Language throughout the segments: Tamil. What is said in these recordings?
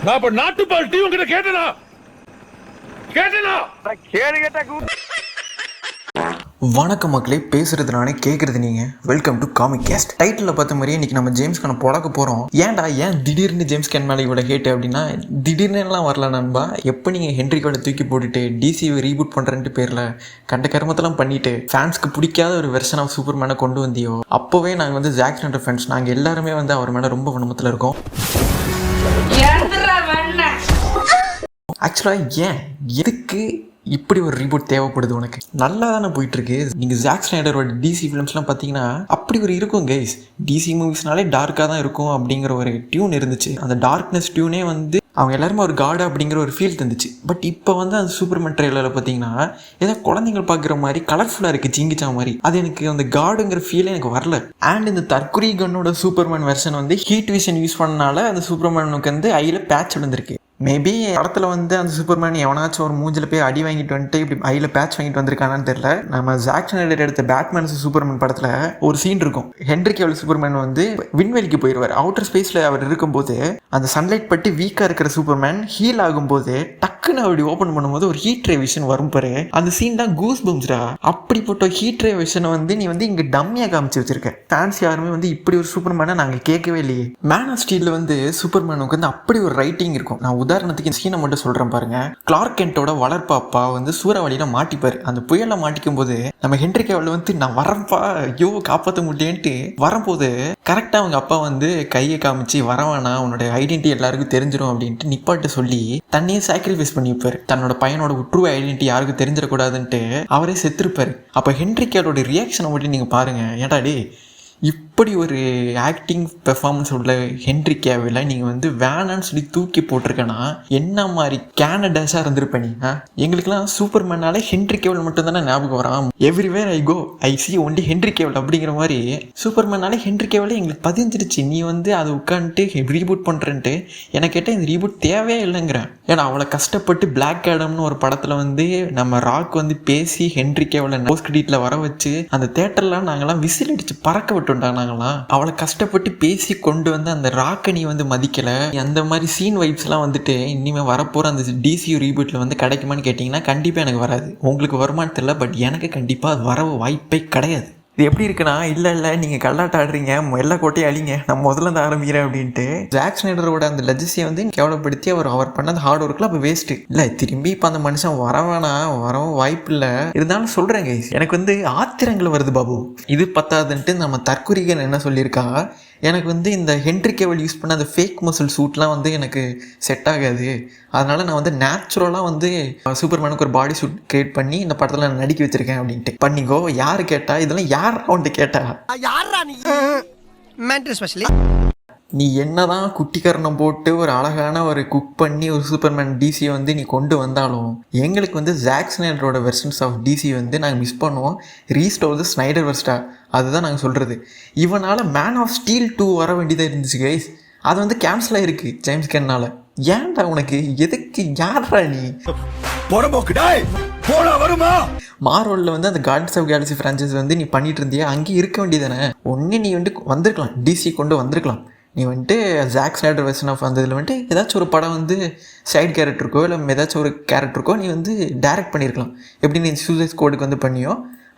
நான் இப்ப நாட்டுப்பால் டீ உங்ககிட்ட கேட்டனா வணக்கம் மக்களே, பேசுறது நானே, கேட்குறது நீங்கள். Welcome to comic cast. Title பார்த்த மாதிரியே இன்றைக்கி நம்ம ஜேம்ஸ் கானை புழக்க போகிறோம். ஏன் திடீர்னு ஜேம்ஸ் கேன் மேலே இவ்வளோ ஹேட்டு அப்படின்னா, திடீர்னுலாம் வரல நண்பா. எப்போ நீங்கள் ஹென்ரி காலை தூக்கி போட்டுட்டு டிசியை ரீபூட் பண்ணுறேன்ட்டு பேரில் கண்ட கருமத்தெல்லாம் பண்ணிவிட்டு ஃபேன்ஸ்க்கு பிடிக்காத ஒரு வெர்ஷன் ஆஃப் சூப்பர் மேனை கொண்டு வந்தியோ, அப்போவே நாங்கள் வந்து ஜாக் ஸ்னைடர் ஃபேன்ஸ், நாங்கள் எல்லாருமே வந்து அவர் மேலே ரொம்ப வனமத்தில் இருக்கோம். ஆக்சுவலாக எதுக்கு இப்படி ஒரு ரீபூட் தேவைப்படுது? உனக்கு நல்லா தானே போயிட்டுருக்கு. நீங்கள் ஜாக் ஸ்னைடரோட டிசி ஃபிலிம்ஸ்லாம் பார்த்தீங்கன்னா அப்படி ஒரு இருக்கும் கைஸ். டிசி மூவிஸ்னாலே டார்க்காக தான் இருக்கும் அப்படிங்கிற ஒரு டியூன் இருந்துச்சு. அந்த டார்க்னஸ் டியூனே வந்து அவங்க எல்லாருமே ஒரு காடு அப்படிங்கிற ஒரு ஃபீல் தந்துச்சு. பட் இப்போ வந்து அந்த சூப்பர்மேன் ட்ரெயிலரில் பார்த்தீங்கன்னா ஏதோ குழந்தைங்க பார்க்குற மாதிரி கலர்ஃபுல்லாக இருக்குது, ஜிங்கிச்சா மாதிரி. அது எனக்கு அந்த காடுங்கிற ஃபீலே எனக்கு வரல. அண்ட் இந்த தற்குறி கன்னோட சூப்பர்மேன் வெர்ஷன் வந்து ஹீட் விஷன் யூஸ் பண்ணனால அந்த சூப்பர்மேனுக்கு வந்து ஐயில் பேட்ச் விழுந்திருக்கு. மேபி இடத்துல வந்து அந்த சூப்பர்மேன் எவனாச்சும் ஒரு மூஞ்சில் போய் அடி வாங்கிட்டு வந்துட்டு இப்படி ஐயில் பேட்ச் வாங்கிட்டு வந்திருக்கானான்னு தெரியல. நம்ம ஜாக் ஸ்னைடர் எடுத்த பேட்மேன் சூப்பர்மேன் படத்தில் ஒரு சீன் இருக்கும். ஹென்ரி கேவில் சூப்பர்மேன் வந்து விண்வெளிக்கு போயிடுவார். அவுட்டர் ஸ்பேஸில் அவர் இருக்கும்போது அந்த சன்லைட் பட்டு வீக்காக இருக்கிற சூப்பர்மேன் ஹீல் ஆகும்போது டக்குன்னு அப்படி ஓப்பன் பண்ணும்போது ஒரு ஹீட் ரே விஷன் வரும் பாரு. அந்த சீன் தான் கூஸ் பம்ஸ்டா. அப்படிப்பட்ட ஹீட் ரே விஷனை வந்து நீ வந்து இங்கே டம்மியாக காமிச்சு வச்சிருக்க. ஃபேன்ஸ் யாருமே வந்து இப்படி ஒரு சூப்பர்மேனை நாங்கள் கேட்கவே இல்லையே. மேன் ஆஃப் ஸ்டீலில் வந்து சூப்பர்மேனுக்கு வந்து அப்படி ஒரு ரைட்டிங் இருக்கும். நான் உதாரணத்துக்கு சீனை மட்டும் சொல்கிறேன் பாருங்க. கிளார்க் கென்ட்டோட வளர்ப்பாப்பா வந்து சூறாவளியில் மாட்டிப்பார். அந்த புயலில் மாட்டிக்கும் போது நம்ம ஹென்ரி கேவில் வந்து நான் வரப்பா, ஐயோ காப்பாற்ற முடியேன்ட்டு வரும்போது கரெக்டாக அவங்க அப்பா வந்து கையை காமிச்சு வரவானா, உன்னோட ஐடென்டிட்டி எல்லாருக்கும் தெரிஞ்சிடும் அப்படின்ட்டு நிப்பாட்டு சொல்லி தன்னையே சாக்ரிஃபைஸ் பண்ணி வைப்பார். தன்னோட பையனோட ட்ரூ ஐடென்டிட்டி யாருக்கும் தெரிஞ்சிடக்கூடாதுன்ட்டு அவரே செத்துருப்பார். அப்போ ஹென்ரி கேவிலோட ரியாக்ஷனை மட்டும் நீங்கள் பாருங்கள். ஏன்டாடி இப்படி ஒரு ஆக்டிங் பெர்ஃபார்மன்ஸ் உள்ள ஹென்ரி கேவிலை நீங்கள் வந்து வேணான்னு சொல்லி தூக்கி போட்டிருக்கேன்னா என்ன மாதிரி கேனடாஸாக இருந்திருப்பேன் நீ? எங்களுக்கெல்லாம் சூப்பர்மேனாலே ஹென்ரி கேவில் மட்டும் தானே ஞாபகம் வரான். Everywhere I go I see only Henry Cavill அப்படிங்கிற மாதிரி சூப்பர்மேனாலே ஹென்ரி கேவிலே எங்களுக்கு பதிஞ்சிருச்சு. நீ வந்து அதை உட்காந்துட்டு ரீபூட் பண்ணுறேன்ட்டு எனக்கு கேட்டால் இந்த ரீபூட் தேவையே இல்லைங்கிறேன். ஏன்னா அவளை கஷ்டப்பட்டு பிளாக் ஆடம்னு ஒரு படத்தில் வந்து நம்ம ராக் வந்து பேசி ஹென்ரி கேவிலை போஸ்ட் கிரெடிட்டில் வர வச்சு அந்த தேட்டர்லாம் நாங்கள்லாம் விசில் அடித்து பறக்க விட்டு நாங்களாம். அவளை கஷ்டப்பட்டு பேசி கொண்டு வந்து அந்த ராக்கை நீ வந்து மதிக்கல. அந்த மாதிரி சீன் வைப்ஸ்லாம் வந்துட்டு இனிமே வரப்போற அந்த டிசியூ ரீபூட்ல வந்து கிடைக்குமான்னு கேட்டிங்கன்னா கண்டிப்பாக எனக்கு வராது. உங்களுக்கு வருமானு தெரியல, பட் எனக்கு கண்டிப்பாக அது வர வாய்ப்பே கிடையாது. இது எப்படி இருக்குன்னா, இல்லை நீங்கள் கல்லாட்ட ஆடுறீங்க, எல்லா கோட்டையும் அழிங்க, நான் முதல்ல தான் ஆரம்பிக்கிறேன் அப்படின்ட்டு ஜாக் ஸ்னைடரோட அந்த லெஜசியை வந்து கேவலப்படுத்தி அவர் பண்ண அந்த ஹார்ட் ஒர்க்கில் அப்போ வேஸ்ட்டு இல்லை. திரும்பி இப்போ அந்த மனுஷன் வரவும் வாய்ப்பு இல்லை. இருந்தாலும் சொல்கிறேங்க, எனக்கு வந்து ஆத்திரங்கள் வருது பாபு. இது பத்தாதுன்ட்டு நம்ம தற்குறிகன் என்ன சொல்லியிருக்கா, எனக்கு வந்து இந்த ஹென்ரி கேவில் யூஸ் பண்ண அந்த ஃபேக் மசில் சூட்லாம் வந்து எனக்கு செட் ஆகாது. அதனால் நான் வந்து நேச்சுரலாக வந்து சூப்பர்மேனுக்கு ஒரு பாடி சூட் கிரியேட் பண்ணி இந்த படத்தில் நான் நடிக்க வச்சுருக்கேன் அப்படின்ட்டு. பண்ணிக்கோ. யார் கேட்டா? இதெல்லாம் யார் அவன்ட்டு கேட்டா? நீ என்னதான் குட்டிக்கரணம் போட்டு ஒரு அழகான ஒரு குக் பண்ணி ஒரு சூப்பர்மேன் டிசியை வந்து நீ கொண்டு வந்தாலும் எங்களுக்கு வந்து ஜாக் ஸ்னைடரோட வெர்ஷன்ஸ் ஆஃப் டிசி வந்து நாங்கள் மிஸ் பண்ணுவோம். ரீஸ்டோர் தி ஸ்னைடர் வெர்ஸ்டா, அதுதான் நாங்கள் சொல்கிறது. இவனால் மேன் ஆஃப் ஸ்டீல் 2 வர வேண்டியதாக இருந்துச்சு கைஸ். அது வந்து கேன்சல் ஆகிருக்கு ஜேம்ஸ் கேன்னால். ஏன்டா உனக்கு எதுக்கு? யாரா நீ? மார்வலில் வந்து அந்த கார்டியன்ஸ் ஆஃப் கேலக்ஸி ஃப்ரான்ச்சைஸ் வந்து நீ பண்ணிட்டு இருந்தியா, அங்கேயே இருக்க வேண்டியதானே. ஒன்று நீ வந்து வந்திருக்கலாம், டிசி கொண்டு வந்திருக்கலாம். நீ வந்துட்டு ஜாக் ஸ்னைடர் வெர்ஷன் ஆஃப் அந்த இதில் வந்துட்டு ஏதாச்சும் ஒரு படம் வந்து சைட் கேரக்டருக்கோ இல்லை ஏதாச்சும் ஒரு கேரக்டருக்கோ நீ வந்து டைரக்ட் பண்ணியிருக்கலாம். எப்படி நீ சூசைட் ஸ்குவாடுக்கு வந்து பண்ணியோ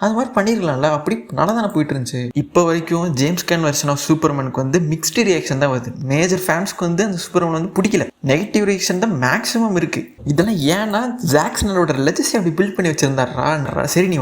அது மாதிரி பண்ணியிருக்கலாம்ல. அப்படி நல்லா தானே போயிட்டு இருந்துச்சு. இப்போ வரைக்கும் ஜேம்ஸ் கேன் வெர்ஷன் ஆஃப் சூப்பர்மேனுக்கு வந்து மிக்ஸ்டு ரியாக்ஷன் தான் வருது. மேஜர் ஃபேன்ஸ்க்கு வந்து அந்த சூப்பர்மேன் வந்து பிடிக்கல. நெகட்டிவ் ரியாக்ஷன் தான் மேக்ஸிமம் இருக்குது. இதெல்லாம் ஏன்னா ஜாக் ஸ்னைடரோட லெஜசி அப்படி பில்ட் பண்ணி வச்சுருந்தாரா. சரி, நீ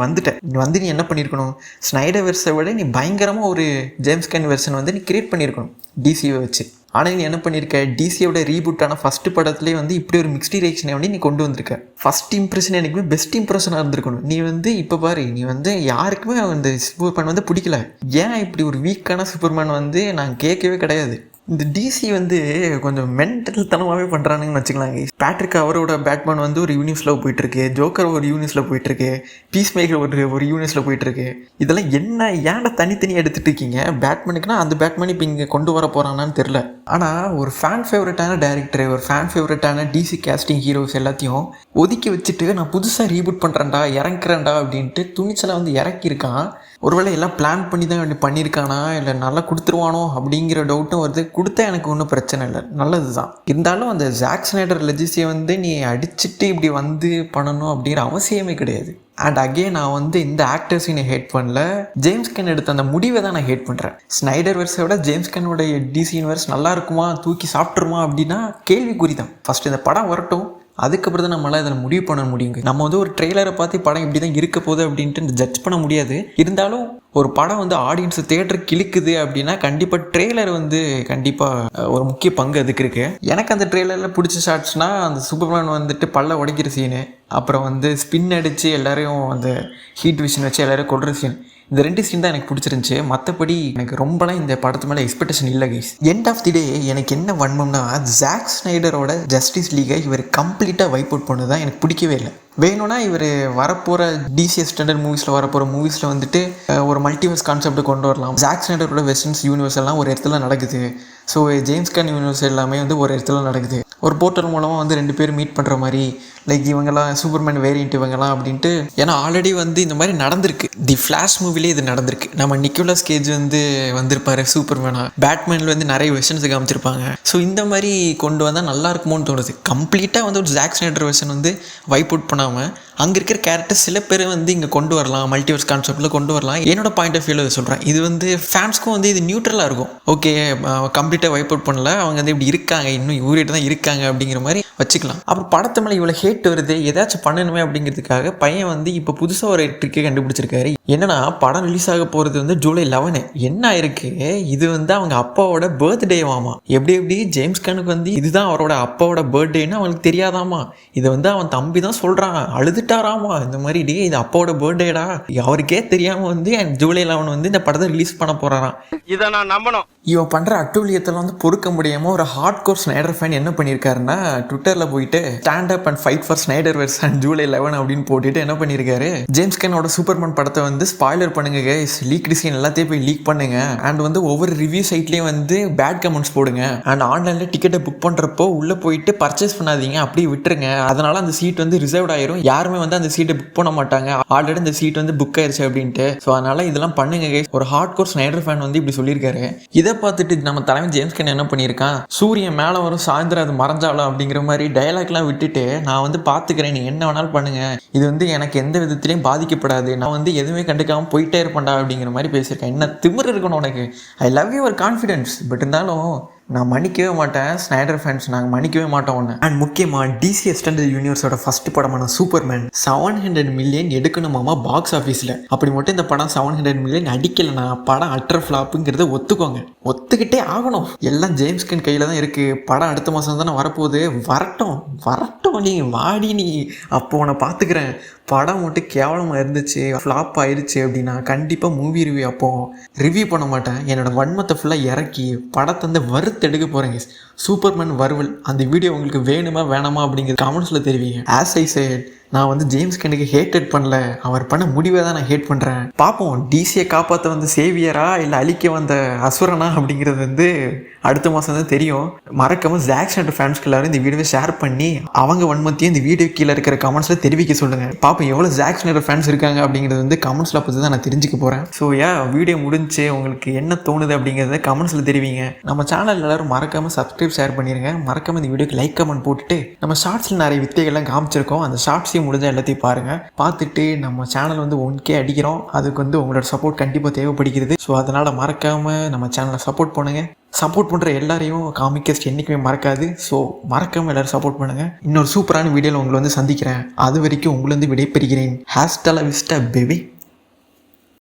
வந்து நீ என்ன பண்ணியிருக்கணும், ஸ்னைடர் வெர்ஸை விட நீ பயங்கரமாக ஒரு ஜேம்ஸ் கேன் வெர்ஷன் வந்து நீ கிரியேட் பண்ணியிருக்கணும் டிசியை வச்சு. ஆனால் நீ என்ன பண்ணியிருக்க, டிசியோட ரீபூட்டான ஃபஸ்ட்டு படத்துலேயே வந்து இப்படி ஒரு மிக்ஸ்டு ரியாக்ஷனை வந்து நீ கொண்டு வந்திருக்க. ஃபஸ்ட் இம்ப்ரெஷன் எனக்குமே பெஸ்ட் இம்ப்ரெஷனாக இருந்திருக்கணும். நீ வந்து இப்போ பாரு, நீ வந்து யாருக்குமே அந்த சூப்பர்மேன் வந்து பிடிக்கல. ஏன் இப்படி ஒரு வீக்கான சூப்பர்மேன் வந்து நான் கேட்கவே கிடையாது. இந்த டிசி வந்து கொஞ்சம் மென்டல் தனமாகவே பண்ணுறானுங்கன்னு வச்சுக்கலாங்க. பேட்ரிக் அவரோட பேட்மேன் வந்து ஒரு யூனிவர்ஸில் போயிட்டுருக்கு, ஜோக்கர் ஒரு யூனிவர்ஸில் போயிட்டுருக்கு, பீஸ் மேக்கர் ஒரு யூனிவர்ஸில் போயிட்டுருக்கு. இதெல்லாம் என்ன ஏன்டா தனித்தனியாக எடுத்துகிட்டு இருக்கீங்க? பேட்மேனுக்குன்னா அந்த பேட்மேன் இப்போ இங்கே கொண்டு வர போகிறானான்னு தெரில. ஆனால் ஒரு ஃபேன் ஃபேவரட்டான டைரக்டர், ஒரு ஃபேன் ஃபேவரட்டான டிசி கேஸ்டிங் ஹீரோஸ் எல்லாத்தையும் ஒதுக்கி வச்சுட்டு நான் புதுசாக ரீபூட் பண்ணுறேன்டா, இறங்குறேன்டா அப்படின்ட்டு துணிச்சலாக வந்து இறக்கியிருக்கான். ஒருவேளை எல்லாம் பிளான் பண்ணி தான் இப்படி பண்ணியிருக்கானா இல்லை நல்லா கொடுத்துருவானோ அப்படிங்கிற டவுட்டும் வருது. கொடுத்தா எனக்கு ஒன்றும் பிரச்சனை இல்லை, நல்லது தான். இருந்தாலும் அந்த ஜாக் ஸ்னைடர் லெஜிஸியை வந்து நீ அடிச்சுட்டு இப்படி வந்து பண்ணணும் அப்படிங்கிற அவசியமே கிடையாது. அண்ட் அகெயின் நான் வந்து இந்த ஆக்டர்ஸையும் நான் ஹேட் பண்ணல, ஜேம்ஸ் கன் எடுத்த அந்த முடிவை தான் நான் ஹேட் பண்ணுறேன். ஸ்னைடர் வெர்ஸை விட ஜேம்ஸ் கன்னோட டிசி யூனிவர்ஸ் நல்லா இருக்குமா, தூக்கி சாப்பிட்ருமா அப்படின்னா கேள்விக்குறி தான். ஃபஸ்ட்டு இந்த படம் வரட்டும், அதுக்கப்புறம் தான் நம்மளால் இதில் முடிவு பண்ண முடியுங்க. நம்ம வந்து ஒரு ட்ரெய்லரை பார்த்து படம் இப்படி தான் இருக்க போகுது அப்படின்ட்டு ஜட்ஜ் பண்ண முடியாது. இருந்தாலும் ஒரு படம் வந்து ஆடியன்ஸை தேட்டருக்கு இழுக்குது அப்படின்னா கண்டிப்பாக ட்ரெய்லர் வந்து கண்டிப்பாக ஒரு முக்கிய பங்கு அதுக்கு இருக்குது. எனக்கு அந்த ட்ரெய்லரில் பிடிச்ச ஷார்ட்ஸ்னால் அந்த சூப்பர்மேன் வந்துட்டு பல்ல உடைக்கிற சீனு, அப்புறம் வந்து ஸ்பின் அடித்து எல்லாரையும் அந்த ஹீட் விஷன் வச்சு எல்லாரையும் கொள்கிற சீன், இந்த 2 சீன் தான் எனக்கு பிடிச்சிருந்துச்சி. மற்றபடி எனக்கு ரொம்பலாம் இந்த படத்து மேலே எக்ஸ்பெக்டேஷன் இல்லை கைஸ். எண்ட் ஆஃப் தி டே எனக்கு என்ன வன்மம்னா ஜாக் ஸ்னைடரோட ஜஸ்டிஸ் லீகை இவர் கம்ப்ளீட்டாக வைப் அவுட் பண்ணது தான் எனக்கு பிடிக்கவே இல்லை. வேணும்னா இவர் வரப்போகிற டிசி ஸ்டாண்டர்ட் மூவிஸில் வரப்போகிற மூவிஸில் வந்துட்டு ஒரு மல்டிவர்ஸ் கான்செப்டை கொண்டு வரலாம். ஜாக் ஸ்னைடரோட வெஸ்டர்ன்ஸ் யூனிவர்ஸ் எல்லாம் ஒரு இடத்துல நடக்குது, ஸோ ஜேம்ஸ் கன் யூனிவர்ஸ் எல்லாமே வந்து ஒரு இடத்துல நடக்குது. ஒரு போர்ட்டல் மூலமாக வந்து 2 பேர் மீட் பண்ணுற மாதிரி, லைக் இவங்கெல்லாம் சூப்பர்மேன் வேரியண்ட் இவங்கெல்லாம் அப்படின்ட்டு. ஏன்னா ஆல்ரெடி வந்து இந்த மாதிரி நடந்திருக்கு, தி ஃப்ளாஷ் மூவிலே இது நடந்திருக்கு. நம்ம நிக்கோலஸ் கேஜ் வந்து வந்திருப்பாரு சூப்பர்மேனா, பேட்மேனில் வந்து நிறைய வெர்ஷன்ஸ் காமிச்சிருப்பாங்க. ஸோ இந்த மாதிரி கொண்டு வந்தால் நல்லா இருக்குமோன்னு தோணுது. கம்ப்ளீட்டாக வந்து ஒரு ஜாக் ஸ்னைடர் வெர்ஷன் வந்து வைப் அவுட் பண்ணாமல் அங்கே இருக்கிற கேரக்டர் சில பேர் வந்து இங்கே கொண்டு வரலாம், மல்டிவர்ஸ் கான்செப்டில் கொண்டு வரலாம். என்னோட பாயிண்ட் ஆஃப் வியூவில் சொல்கிறேன். இது வந்து ஃபேன்ஸ்க்கும் வந்து இது நியூட்ரலாக இருக்கும். ஓகே, கம்ப்ளீட்டாக வைப் அவுட் பண்ணல, அவங்க வந்து இப்படி இருக்காங்க, இன்னும் இவர்கிட்ட தான் இருக்காங்க அப்படிங்கிற மாதிரி வச்சுக்கலாம். அப்புறம் படத்து மேலே இவ்வளோ ஹேட் வருது, ஏதாச்சும் பண்ணணுமே அப்படிங்கிறதுக்காக பையன் வந்து இப்போ புதுசாக ஒரு ட்ரிக்கை கண்டுபிடிச்சிருக்காரு. என்னன்னா படம் ரிலீஸ் ஆக போகிறது வந்து ஜூலை 11. என்ன ஆயிருக்கு, இது வந்து அவங்க அப்பாவோட பர்த்டேவாமா. எப்படி ஜேம்ஸ் கனுக்கு வந்து இதுதான் அவரோட அப்பாவோட பர்த்டேன்னு அவனுக்கு தெரியாதாமா. இதை வந்து அவன் தம்பி தான் சொல்கிறான், அழுதுட்டாராமா. இந்த மாதிரி டே இது அப்பாவோட பர்த்டேடா, அவருக்கே தெரியாமல் வந்து ஜூலை 11 வந்து இந்த படத்தை ரிலீஸ் பண்ண போகிறாராம். இதை நான் நம்பணும். இவன் பண்ணுற அட்டூழியத்தெல்லாம் வந்து பொறுக்க முடியாமல் ஒரு ஹார்ட் கோர் ஸ்னைடர் ஃபேன் என்ன பண்ணியிருக்காருன்னா ட்விட்டரில் போயிட்டு stand up and fight for Snyder verse and July 11 அப்படின்னு போட்டுட்டு என்ன பண்ணியிருக்காரு, ஜேம்ஸ் கன்னோட சூப்பர்மேன் படத்தை வந்து ஸ்பாய்லர் பண்ணுங்க கைஸ், லீக் டிசைன் எல்லாத்தையும் போய் லீக் பண்ணுங்க, அண்ட் வந்து ஒவ்வொரு ரிவ்யூ சைட்லேயும் வந்து பேட் கமெண்ட்ஸ் போடுங்க, அண்ட் ஆன்லைனில் டிக்கெட்டை புக் பண்ணுறப்போ உள்ளே போயிட்டு பர்ச்சேஸ் பண்ணாதீங்க, அப்படியே விட்டுருங்க, அதனால அந்த சீட் வந்து ரிசர்வ்ட் ஆயிரும், யாருமே வந்து அந்த சீட்டை புக் பண்ண மாட்டாங்க, ஆல்ரெடி இந்த சீட் வந்து புக் ஆயிடுச்சு அப்படின்ட்டு. ஸோ அதனால இதெல்லாம் பண்ணுங்க கைஸ். ஒரு ஹார்ட் கோர் ஸ்னைடர் ஃபேன் வந்து இப்படி சொல்லியிருக்காரு. இதை பார்த்துட்டு நம்ம தலைமை ஜேம்ஸ் கன் என்ன பண்ணியிருக்கான், சூரியன் மேலே வரும் சாயந்தரம் அது மறைஞ்சாலும் அப்படிங்கிற மாதிரி டைலாக்லாம் விட்டுட்டு நான் வந்து பார்த்துக்கிறேன், நீ என்ன வேணாலும் பண்ணுங்க, இது வந்து எனக்கு எந்த விதத்துலையும் பாதிக்கப்படாது, நான் வந்து எதுவுமே கண்டுக்காமல் போயிட்டே இருப்பேன்டா அப்படிங்கிற மாதிரி பேசியிருக்கேன். என்ன திமிர் இருக்கணும் உனக்கு. I love your confidence, but இருந்தாலும் நான் மன்னிக்கவே மாட்டேன். ஸ்னைடர் ஃபேன்ஸ் நாங்கள் மன்னிக்கவே மாட்டோம் ஒன்று. அண்ட் முக்கியமாக டிசி எக்ஸ்டெண்டட் யூனிவர்ஸோட ஃபர்ஸ்ட் படமான சூப்பர்மேன் 700 மில்லியன் எடுக்கணுமாமா பாக்ஸ் ஆஃபீஸில். அப்படி மட்டும் இந்த படம் 700 மில்லியன் அடிக்கலைன்னா படம் அட்டர் ஃப்ளாப்புங்கிறத ஒத்துக்கோங்க, ஒத்துக்கிட்டே ஆகணும். எல்லாம் ஜேம்ஸ் கன் கையில் தான் இருக்குது. படம் அடுத்த மாதம் தானே வரப்போகுது, வரட்டும் நீ வாடி, நீ அப்போ உன்னை பார்த்துக்கிறேன். படம் மட்டும் கேவலமாக இருந்துச்சு, ஃப்ளாப் ஆயிடுச்சு அப்படின்னா கண்டிப்பாக மூவி ரிவ்யூ அப்போ ரிவ்யூ பண்ண மாட்டேன். என்னோட வன்மத்தை ஃபுல்லாக இறக்கி படத்தை வந்து எடுக்க போகிறேங்க. சூப்பர்மேன் வருவல் அந்த வீடியோ உங்களுக்கு வேணுமா வேணாமா அப்படிங்கிற கமெண்ட்ஸில் தெரிவிங்க. ஆஸ் ஐ செட், நான் வந்து ஜேம்ஸ் கன்னுக்கு ஹேட்டட் பண்ணல, அவர் பண்ண முடிவை தான் நான் ஹேட் பண்ணுறேன். பார்ப்போம் டிசியை காப்பாற்ற வந்து சேவியரா இல்லை அழிக்க வந்த அசுரனா அப்படிங்கிறது வந்து அடுத்த மாதம் தான் தெரியும். மறக்காமல் ஜாக் ஸ்னைடர் ஃபேன்ஸ்க்கு எல்லாரும் இந்த வீடியோவை ஷேர் பண்ணி அவங்க வன்மத்தையும் இந்த வீடியோ கீழே இருக்கிற கமெண்ட்ஸில் தெரிவிக்க சொல்லுங்கள். பார்ப்போம் எவ்வளோ ஜாக் ஸ்னைடர் ஃபேன்ஸ் இருக்காங்க அப்படிங்கிறது வந்து கமெண்ட்ஸில் பார்த்து தான் நான் தெரிஞ்சுக்க போகிறேன். ஸோ வீடியோ முடிஞ்சு உங்களுக்கு என்ன தோணுது அப்படிங்கிறத கமெண்ட்ஸில் தெரிவிங்க. நம்ம சேனல் எல்லாரும் மறக்காமல் சப்ஸ்கிரைப் ஷேர் பண்ணிடுங்க. மறக்காமல் இந்த வீடியோக்கு லைக் கமெண்ட் போட்டுட்டு நம்ம ஷார்ட்ஸில் நிறைய வித்தைகள்லாம் காமிச்சிருக்கோம், அந்த ஷார்ட்ஸையும் முடிஞ்சால் எல்லாத்தையும் பாருங்கள். பார்த்துட்டு நம்ம சேனல் வந்து 1K அடிக்கிறோம், அதுக்கு வந்து உங்களோட சப்போர்ட் கண்டிப்பாக தேவைப்படுகிறது. ஸோ அதனால் மறக்காமல் நம்ம சேனலை சப்போர்ட் பண்ணுங்கள். சப்போர்ட் பண்ணுற எல்லாரையும் காமிக்கஸ்ட் என்றைக்குமே மறக்காது. ஸோ மறக்காமல் எல்லோரும் சப்போர்ட் பண்ணுங்கள். இன்னொரு சூப்பரான வீடியோவில் உங்களை வந்து சந்திக்கிறேன். அது வரைக்கும் உங்களை வந்து விடைபெறுகிறேன். ஹேஷ்டால விஸ்டா பேபி.